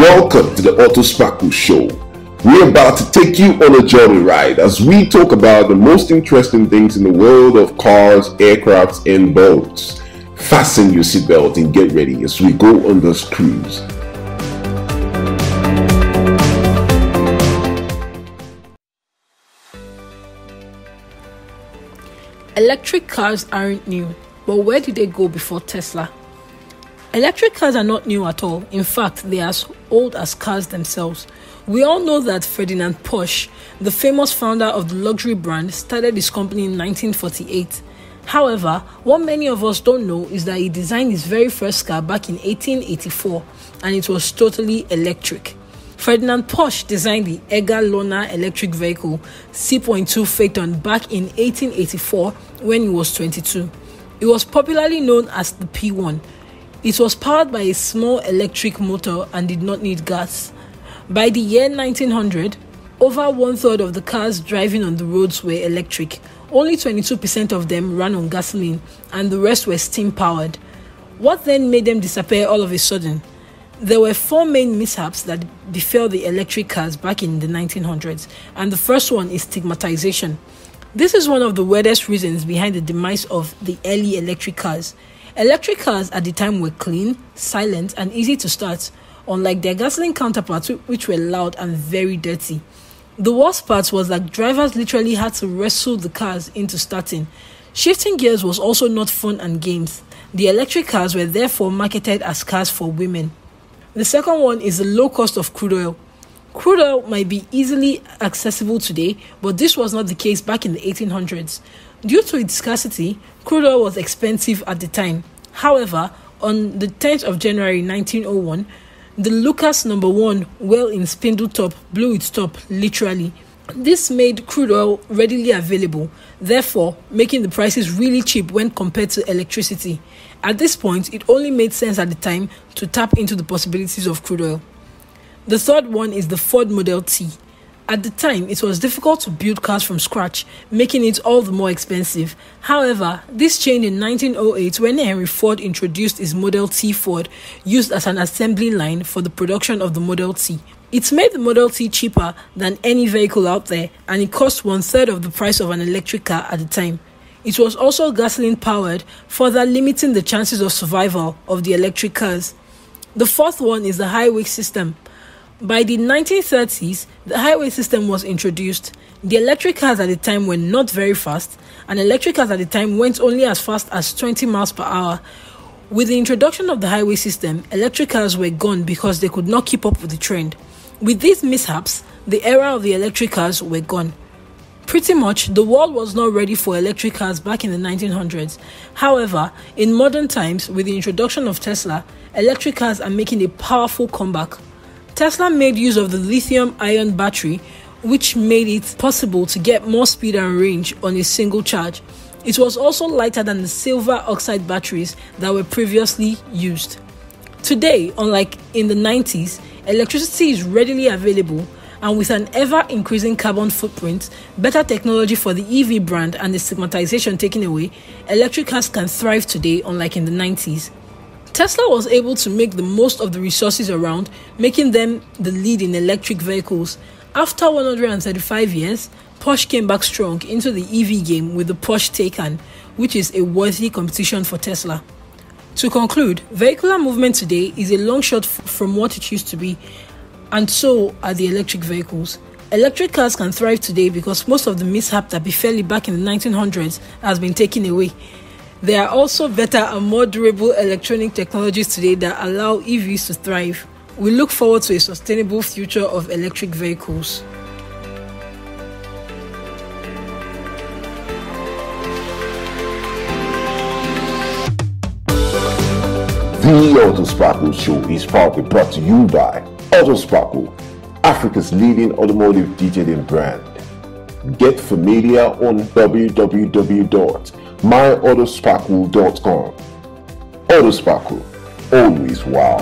Welcome to the Auto Sparkle Show. We're about to take you on a journey ride as we talk about the most interesting things in the world of cars, aircrafts, and boats. Fasten your seatbelt and get ready as we go on this cruise. Electric cars aren't new, but where did they go before Tesla? Electric cars are not new at all. In fact, they are as old as cars themselves. We all know that Ferdinand Porsche, the famous founder of the luxury brand, started his company in 1948. However, what many of us don't know is that he designed his very first car back in 1884, and it was totally electric. Ferdinand Porsche designed the Edgar Lohner electric vehicle C.2 Phaeton back in 1884 when he was 22. It was popularly known as the P1. It was powered by a small electric motor and did not need gas. By the year 1900, over 1/3 of the cars driving on the roads were electric. Only 22% of them ran on gasoline, and the rest were steam-powered. What then made them disappear all of a sudden? There were 4 main mishaps that befell the electric cars back in the 1900s, and the first one is stigmatization. This is one of the weirdest reasons behind the demise of the early electric cars. Electric cars at the time were clean, silent, and easy to start, unlike their gasoline counterparts, which were loud and very dirty. The worst part was that drivers literally had to wrestle the cars into starting. Shifting gears was also not fun and games. The electric cars were therefore marketed as cars for women. The second one is the low cost of crude oil. Crude oil might be easily accessible today, but this was not the case back in the 1800s. Due to its scarcity, crude oil was expensive at the time. However, on the 10th of January 1901, the Lucas No. 1 well in Spindletop blew its top, literally. This made crude oil readily available, therefore making the prices really cheap when compared to electricity. At this point, it only made sense at the time to tap into the possibilities of crude oil. The third one is the Ford Model T. At the time, it was difficult to build cars from scratch, making it all the more expensive. However, this changed in 1908 when Henry Ford introduced his Model T Ford, used as an assembly line for the production of the Model T. It made the Model T cheaper than any vehicle out there, and it cost 1/3 of the price of an electric car at the time. It was also gasoline powered, further limiting the chances of survival of the electric cars. The fourth one is the highway system. By the 1930s, the highway system was introduced. The electric cars at the time were not very fast, and electric cars at the time went only as fast as 20 miles per hour. With the introduction of the highway system, electric cars were gone because they could not keep up with the trend. With these mishaps, the era of the electric cars were gone. Pretty much, the world was not ready for electric cars back in the 1900s. However, in modern times, with the introduction of Tesla, electric cars are making a powerful comeback. Tesla made use of the lithium-ion battery, which made it possible to get more speed and range on a single charge. It was also lighter than the silver oxide batteries that were previously used. Today, unlike in the 90s, electricity is readily available, and with an ever-increasing carbon footprint, better technology for the EV brand, and the stigmatization taken away, electric cars can thrive today, unlike in the 90s. Tesla was able to make the most of the resources around, making them the lead in electric vehicles. After 135 years, Porsche came back strong into the EV game with the Porsche Taycan, which is a worthy competition for Tesla. To conclude, vehicular movement today is a long shot from what it used to be, and so are the electric vehicles. Electric cars can thrive today because most of the mishap that befell it back in the 1900s has been taken away. There are also better and more durable electronic technologies today that allow EVs to thrive. We look forward to a sustainable future of electric vehicles. The Auto Sparkle Show is proudly brought to you by Auto Sparkle, Africa's leading automotive detailing brand. Get familiar on www.myautosparkle.com. Auto Sparkle, always wow.